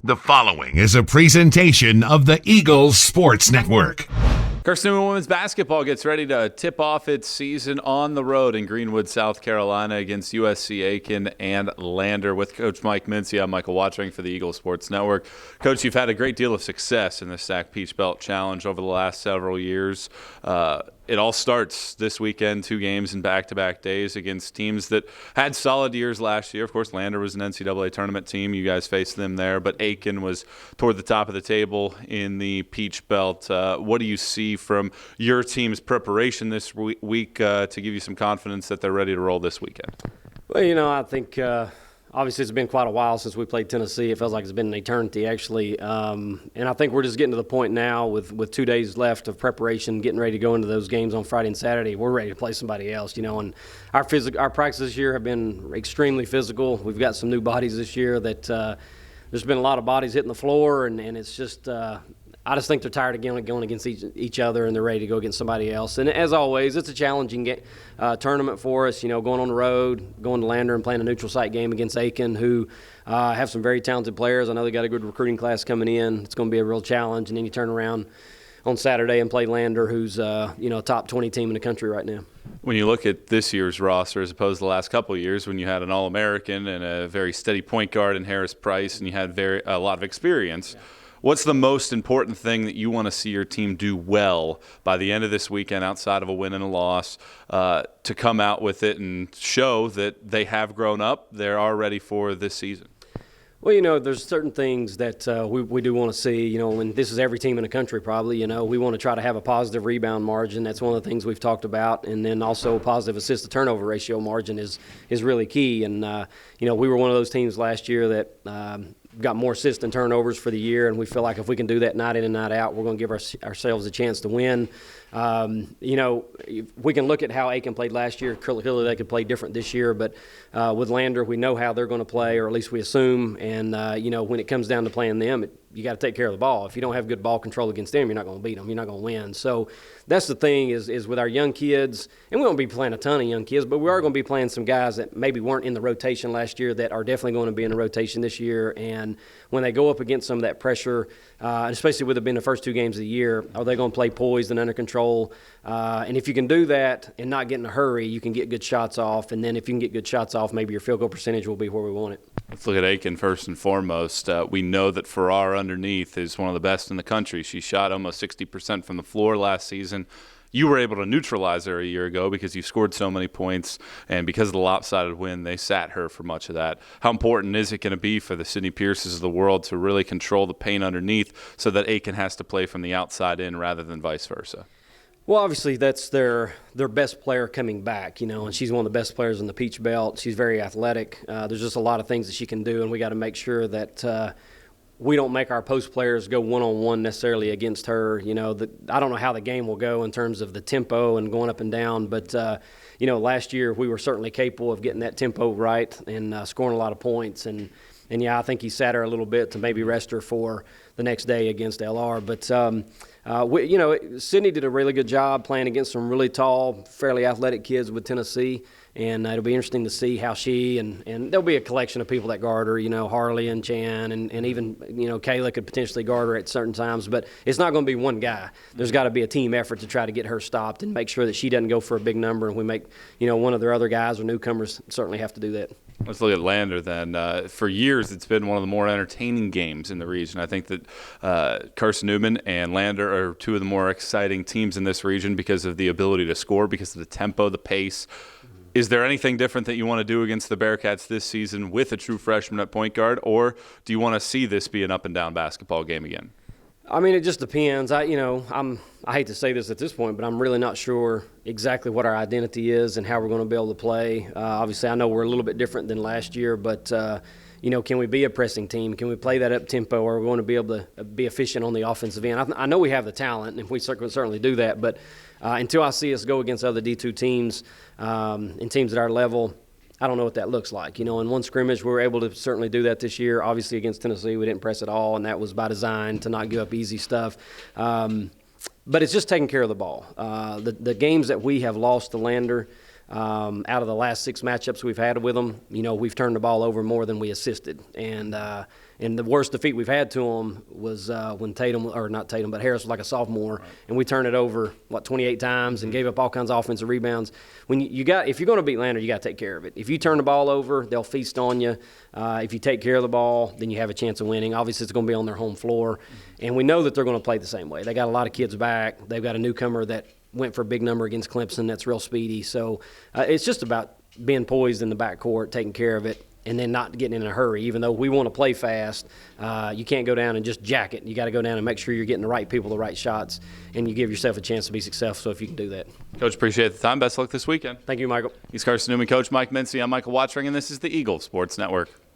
The following is a presentation of the Eagles Sports Network. Carson Newman women's basketball gets ready to tip off its season on the road in Greenwood, South Carolina against USC Aiken and Lander with Coach Mike Mincy. I'm Michael Watching for the Eagles Sports Network. Coach, you've had a great deal of success in the SAC Peach Belt Challenge over the last several years. It all starts this weekend, 2 games in back-to-back days against teams that had solid years last year. Of course, Lander was an NCAA tournament team. You guys faced them there. But Aiken was toward the top of the table in the Peach Belt. What do you see from your team's preparation this week to give you some confidence that they're ready to roll this weekend? Well, I think obviously it's been quite a while since we played Tennessee. It feels like it's been an eternity, actually. And I think we're just getting to the point now with 2 days left of preparation, getting ready to go into those games on Friday and Saturday. We're ready to play somebody else, and our practices this year have been extremely physical. We've got some new bodies this year that there's been a lot of bodies hitting the floor, and it's just I just think they're tired of going against each other, and they're ready to go against somebody else. And as always, it's a challenging tournament for us, going on the road, going to Lander and playing a neutral site game against Aiken, who have some very talented players. I know they got a good recruiting class coming in. It's going to be a real challenge. And then you turn around on Saturday and play Lander, who's a top 20 team in the country right now. When you look at this year's roster as opposed to the last couple of years when you had an All-American and a very steady point guard in Harris Price and you had a lot of experience, what's the most important thing that you want to see your team do well by the end of this weekend outside of a win and a loss to come out with it and show that they have grown up, they are ready for this season? Well, there's certain things that we do want to see, and this is every team in the country probably, we want to try to have a positive rebound margin. That's one of the things we've talked about. And then also a positive assist-to-turnover ratio margin is really key. And, we were one of those teams last year that got more assists than turnovers for the year, and we feel like if we can do that night in and night out, we're going to give ourselves a chance to win. We can look at how Aiken played last year. Clearly they could play different this year, but with Lander, we know how they're going to play, or at least we assume. And, when it comes down to playing them, you got to take care of the ball. If you don't have good ball control against them, you're not going to beat them. You're not going to win. So that's the thing is with our young kids, and we won't be playing a ton of young kids, but we are going to be playing some guys that maybe weren't in the rotation last year that are definitely going to be in the rotation this year. And when they go up against some of that pressure, especially with it being the first 2 games of the year, are they going to play poised and under control? And if you can do that and not get in a hurry, you can get good shots off. And then if you can get good shots off, maybe your field goal percentage will be where we want it. Let's look at Aiken first and foremost. We know that Farrar underneath is one of the best in the country. She shot almost 60% from the floor last season. You were able to neutralize her a year ago because you scored so many points, and because of the lopsided win, they sat her for much of that. How important is it going to be for the Sydney Pierces of the world to really control the paint underneath so that Aiken has to play from the outside in rather than vice versa? Well, obviously that's their best player coming back, and she's one of the best players in the Peach Belt. She's very athletic. There's just a lot of things that she can do, and we got to make sure that we don't make our post players go one-on-one necessarily against her. I don't know how the game will go in terms of the tempo and going up and down, but last year we were certainly capable of getting that tempo right and scoring a lot of points. And yeah, I think he sat her a little bit to maybe rest her for the next day against LR. But Sydney did a really good job playing against some really tall, fairly athletic kids with Tennessee. And it'll be interesting to see how she and there'll be a collection of people that guard her, Harley and Chan and even, Kayla could potentially guard her at certain times. But it's not going to be one guy. There's got to be a team effort to try to get her stopped and make sure that she doesn't go for a big number. And we make, one of their other guys or newcomers certainly have to do that. Let's look at Lander then. For years, it's been one of the more entertaining games in the region. I think that Carson Newman and Lander are 2 of the more exciting teams in this region because of the ability to score, because of the tempo, the pace. Is there anything different that you want to do against the Bearcats this season with a true freshman at point guard, or do you want to see this be an up-and-down basketball game again? I mean, it just depends. I hate to say this at this point, but I'm really not sure exactly what our identity is and how we're going to be able to play. Obviously, I know we're a little bit different than last year, but can we be a pressing team? Can we play that up tempo? Are we going to be able to be efficient on the offensive end? I know we have the talent, and we certainly do that. But until I see us go against other D2 teams and teams at our level, I don't know what that looks like. In one scrimmage, we were able to certainly do that this year. Obviously, against Tennessee, we didn't press at all, and that was by design to not give up easy stuff. But it's just taking care of the ball. The games that we have lost to Lander, out of the last 6 matchups we've had with them, we've turned the ball over more than we assisted. And And the worst defeat we've had to them was when Harris was like a sophomore, and we turned it over 28 times and gave up all kinds of offensive rebounds. When if you're going to beat Lander, you got to take care of it. If you turn the ball over, they'll feast on you. If you take care of the ball, then you have a chance of winning. Obviously, it's going to be on their home floor, and we know that they're going to play the same way. They got a lot of kids back. They've got a newcomer that went for a big number against Clemson that's real speedy. So it's just about being poised in the backcourt, taking care of it, and then not getting in a hurry. Even though we want to play fast, you can't go down and just jack it. You got to go down and make sure you're getting the right people, the right shots, and you give yourself a chance to be successful if you can do that. Coach, appreciate the time. Best of luck this weekend. Thank you, Michael. He's Carson Newman, Coach Mike Mincy. I'm Michael Watchring, and this is the Eagle Sports Network.